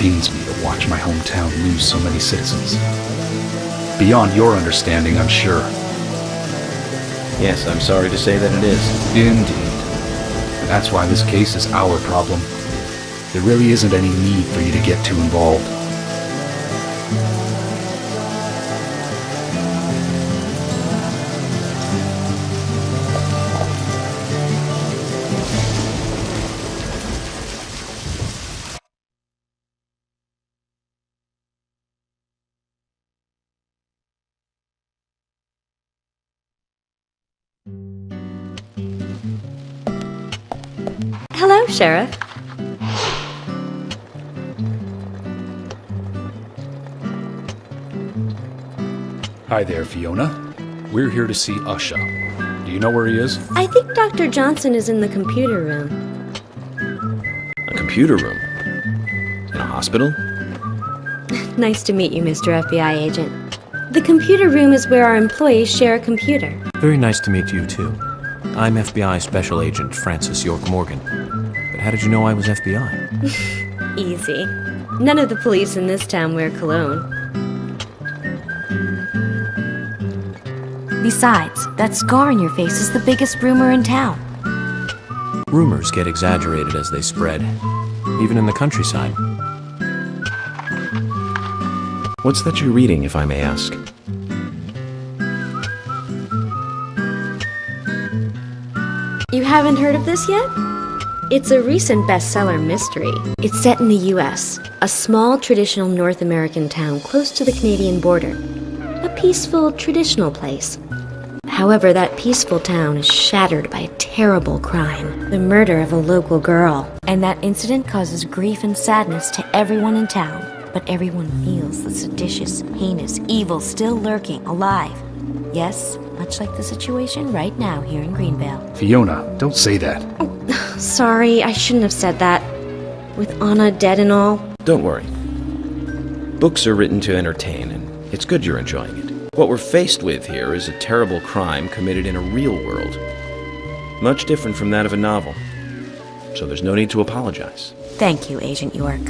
pains me to watch my hometown lose so many citizens. Beyond your understanding, I'm sure. Yes, I'm sorry to say that it is. Indeed. And that's why this case is our problem. There really isn't any need for you to get too involved. Hello, Sheriff. Hi there, Fiona. We're here to see Usha. Do you know where he is? I think Dr. Johnson is in the computer room. A computer room? In a hospital? Nice to meet you, Mr. FBI agent. The computer room is where our employees share a computer. Very nice to meet you, too. I'm FBI Special Agent Francis York Morgan. But how did you know I was FBI? Easy. None of the police in this town wear cologne. Besides, that scar on your face is the biggest rumor in town. Rumors get exaggerated as they spread, even in the countryside. What's that you're reading, if I may ask? You haven't heard of this yet? It's a recent bestseller mystery. It's set in the U.S., a small traditional North American town close to the Canadian border. A peaceful, traditional place. However, that peaceful town is shattered by a terrible crime. The murder of a local girl. And that incident causes grief and sadness to everyone in town. But everyone feels the seditious, heinous evil still lurking, alive. Yes, much like the situation right now here in Greenvale. Fiona, don't say that. Sorry, I shouldn't have said that. With Anna dead and all. Don't worry. Books are written to entertain, and it's good you're enjoying it. What we're faced with here is a terrible crime committed in a real world. Much different from that of a novel. So there's no need to apologize. Thank you, Agent York.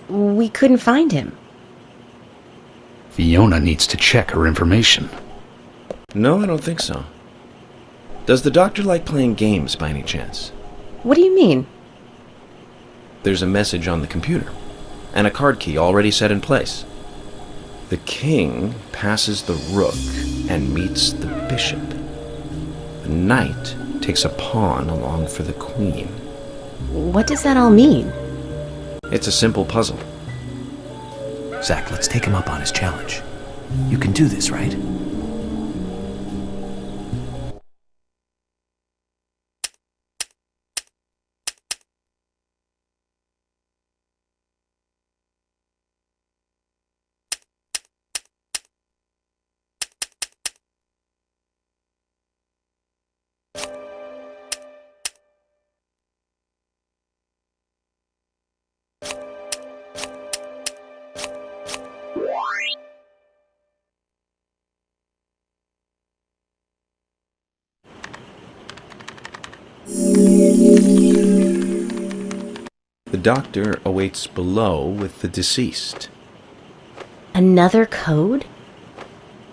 We couldn't find him. Fiona needs to check her information. No, I don't think so. Does the doctor like playing games by any chance? What do you mean? There's a message on the computer, and a card key already set in place. The king passes the rook and meets the bishop. The knight takes a pawn along for the queen. What does that all mean? It's a simple puzzle. Zach, let's take him up on his challenge. You can do this, right? The doctor awaits below with the deceased. Another code?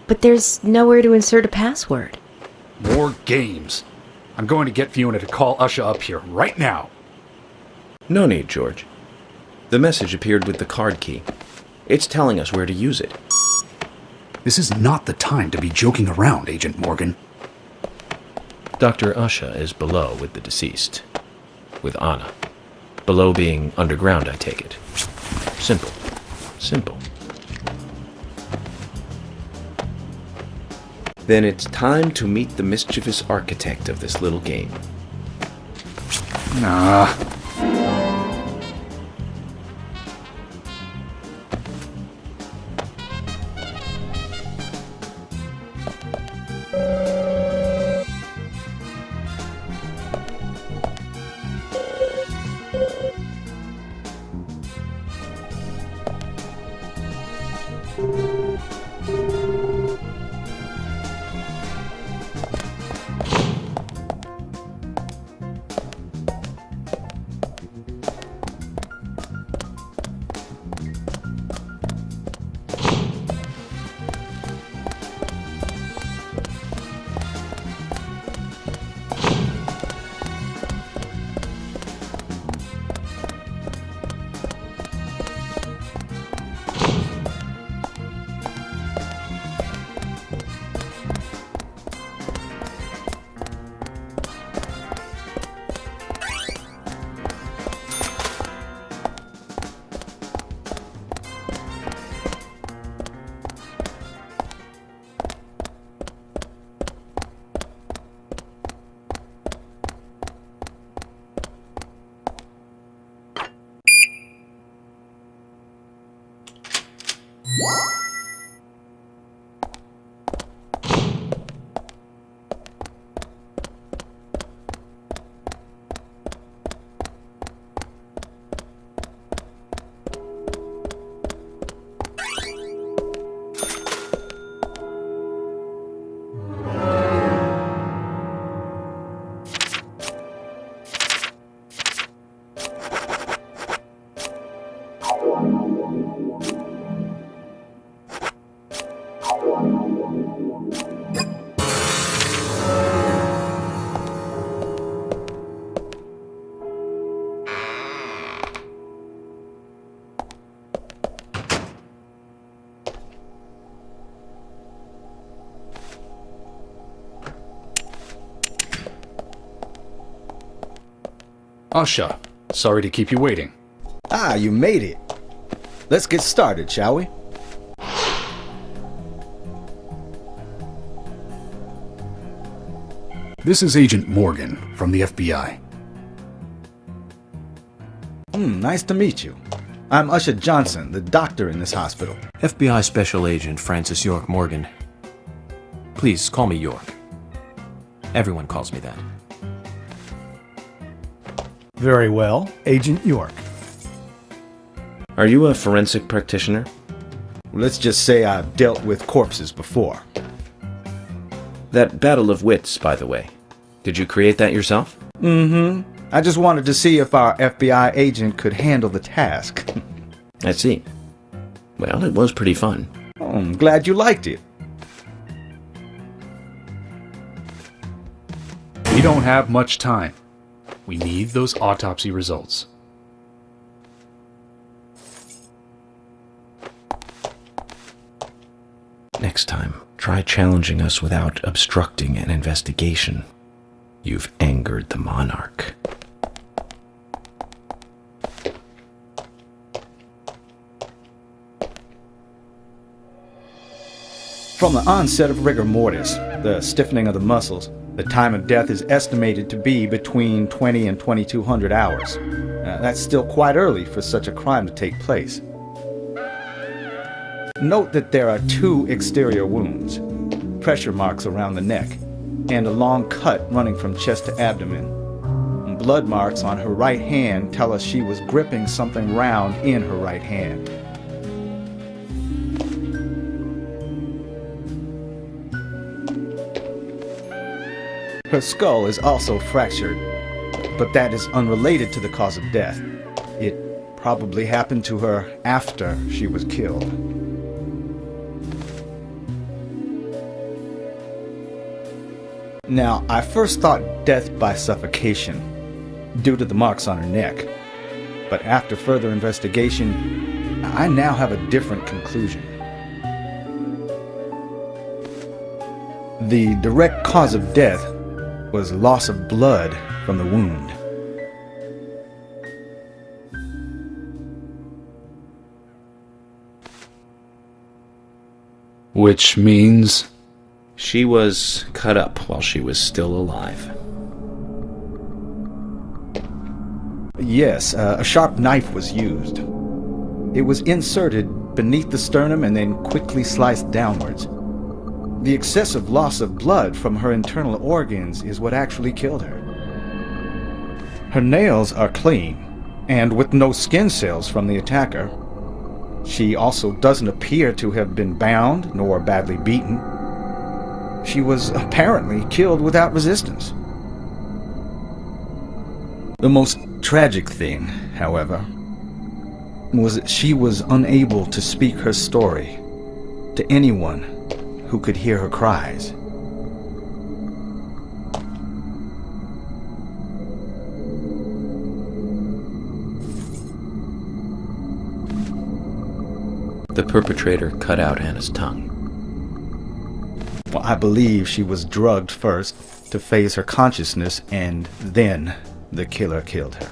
But there's nowhere to insert a password. More games. I'm going to get Fiona to call Usha up here right now. No need, George. The message appeared with the card key. It's telling us where to use it. This is not the time to be joking around, Agent Morgan. Dr. Usha is below with the deceased, with Anna. Below being underground, I take it. Simple. Simple. Then it's time to meet the mischievous architect of this little game. Nah. Usha, sorry to keep you waiting. Ah, you made it. Let's get started, shall we? This is Agent Morgan from the FBI. Nice to meet you. I'm Usha Johnson, the doctor in this hospital. FBI Special Agent Francis York Morgan. Please call me York. Everyone calls me that. Very well, Agent York. Are you a forensic practitioner? Let's just say I've dealt with corpses before. That battle of wits, by the way. Did you create that yourself? I just wanted to see if our FBI agent could handle the task. I see. Well, it was pretty fun. Oh, I'm glad you liked it. We don't have much time. We need those autopsy results. Next time, try challenging us without obstructing an investigation. You've angered the monarch. From the onset of rigor mortis, the stiffening of the muscles, the time of death is estimated to be between 20 and 2200 hours. That's still quite early for such a crime to take place. Note that there are 2 exterior wounds, pressure marks around the neck, and a long cut running from chest to abdomen. Blood marks on her right hand tell us she was gripping something round in her right hand. Her skull is also fractured, but that is unrelated to the cause of death. It probably happened to her after she was killed. Now, I first thought death by suffocation, due to the marks on her neck. But after further investigation, I now have a different conclusion. The direct cause of death was loss of blood from the wound. Which means... She was cut up while she was still alive. Yes, a sharp knife was used. It was inserted beneath the sternum and then quickly sliced downwards. The excessive loss of blood from her internal organs is what actually killed her. Her nails are clean, and with no skin cells from the attacker. She also doesn't appear to have been bound nor badly beaten. She was apparently killed without resistance. The most tragic thing, however, was that she was unable to speak her story to anyone who could hear her cries. The perpetrator cut out Anna's tongue. Well, I believe she was drugged first to phase her consciousness, and then the killer killed her.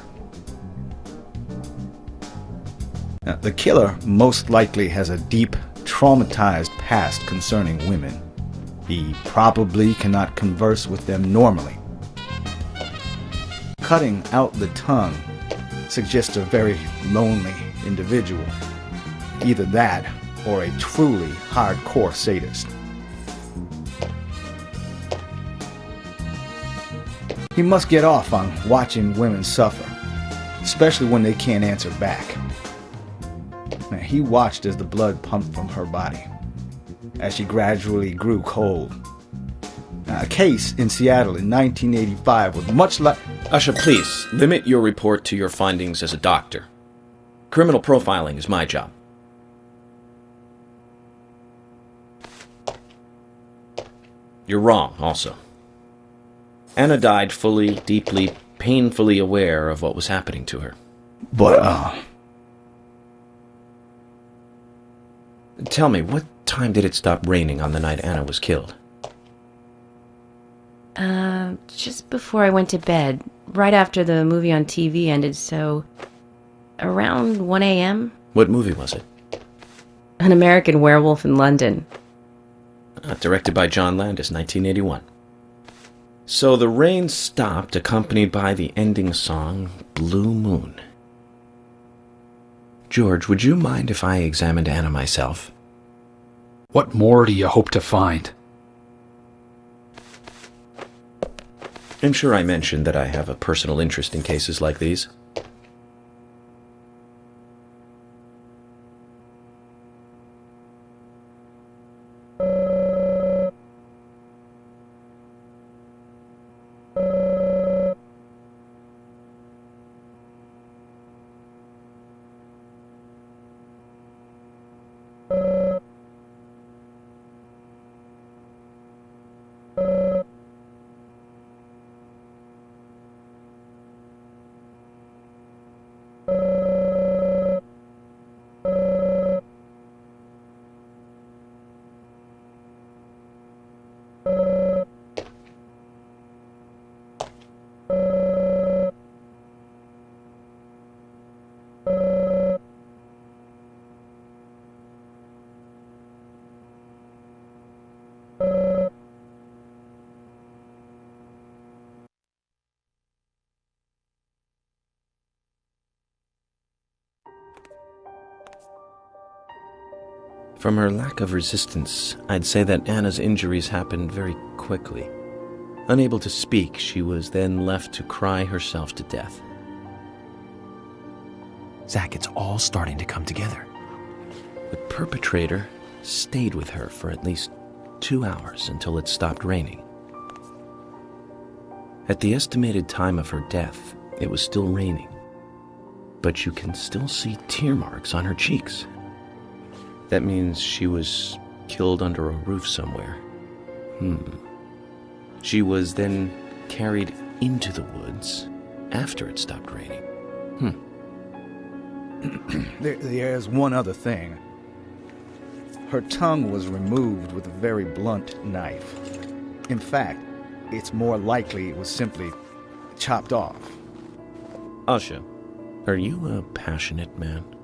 Now, the killer most likely has a deep, traumatized past concerning women. He probably cannot converse with them normally. Cutting out the tongue suggests a very lonely individual. Either that, or a truly hardcore sadist. He must get off on watching women suffer, especially when they can't answer back. Now, he watched as the blood pumped from her body, as she gradually grew cold. Now, a case in Seattle in 1985 was much like... Usha, please, limit your report to your findings as a doctor. Criminal profiling is my job. You're wrong, also. Anna died fully, deeply, painfully aware of what was happening to her. But, Tell me, what time did it stop raining on the night Anna was killed? Just before I went to bed, right after the movie on TV ended, so around 1 a.m. What movie was it? An American Werewolf in London. Directed by John Landis, 1981. So the rain stopped, accompanied by the ending song, Blue Moon. George, would you mind if I examined Anna myself? What more do you hope to find? I'm sure I mentioned that I have a personal interest in cases like these. From her lack of resistance, I'd say that Anna's injuries happened very quickly. Unable to speak, she was then left to cry herself to death. Zach, it's all starting to come together. The perpetrator stayed with her for at least 2 hours until it stopped raining. At the estimated time of her death, it was still raining, but you can still see tear marks on her cheeks. That means she was killed under a roof somewhere. She was then carried into the woods after it stopped raining. There's one other thing. Her tongue was removed with a very blunt knife. In fact, it's more likely it was simply chopped off. Usha, are you a passionate man?